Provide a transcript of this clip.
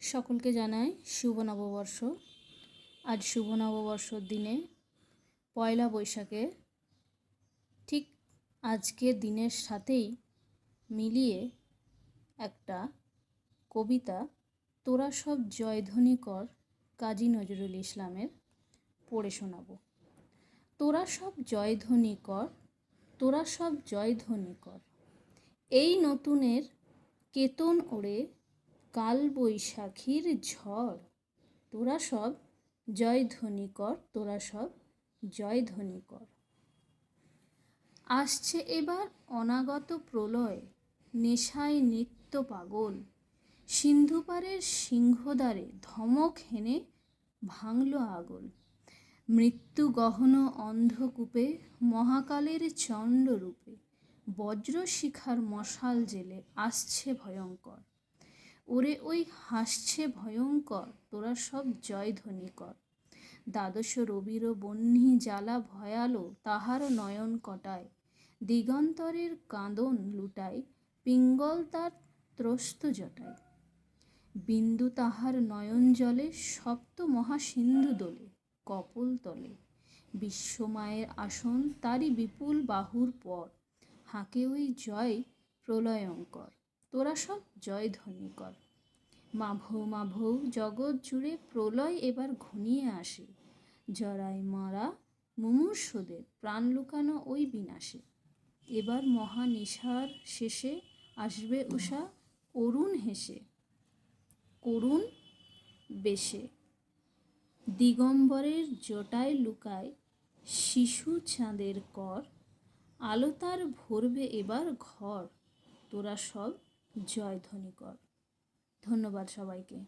সকলকে জানাই শুভ নববর্ষ। আজ শুভ নববর্ষর দিনে পয়লা বৈশাখে ঠিক আজকের দিনের সাথেই মিলিয়ে একটা কবিতা তোরা সব জয়ধ্বনি কর কাজী নজরুল ইসলামের পড়ে শোনাবো। তোরা সব জয়ধ্বনি কর, তোরা সব জয়ধ্বনি কর, এই নতুনের কেতন ওড়ে কাল বৈশাখীর ঝড়। তোরা সব জয়ধ্বনি কর, তোরা সব জয়ধ্বনি কর। আসছে এবার অনাগত প্রলয়, নেশায় নিত্য পাগল, সিন্ধুপারের সিংহদ্বারে ধমক হেনে ভাঙল আগল। মৃত্যু গহন অন্ধকূপে মহাকালের চণ্ডরূপে বজ্রশিখার মশাল জেলে আসছে ভয়ঙ্কর। ওরে ওই হাসছে ভয়ঙ্কর, তোরা সব জয়ধ্বনি কর। দ্বাদশ রবির বহ্নি জ্বালা ভয়ালো তাহার নয়ন কটায়, দিগন্তরের কাঁদন লুটায় পিঙ্গল তার ত্রস্ত জটায়। বিন্দু তাহার নয়ন জলে সপ্ত মহাসিন্ধু দোলে কপোল তলে। বিশ্বমায়ের আসন তারই বিপুল বাহুর পর, হাঁকে ওই জয় প্রলয়ঙ্কর। তোরা সব জয়ধ্বনি কর। মাভৌ মাভৌ জগৎ জুড়ে প্রলয় এবার ঘনিয়ে আসে, জরায় মারা মুমূর্ষুদের প্রাণ লুকানো ওই বিনাশে। এবার মহানিশার শেষে আসবে উষা করুণ হেসে, করুণ বেশে। দিগম্বরের জটায় লুকায় শিশু চাঁদের কর, আলো তার ভরবে এবার ঘর। তোরা সব জয়ধ্বনি কর। ধন্যবাদ সবাইকে।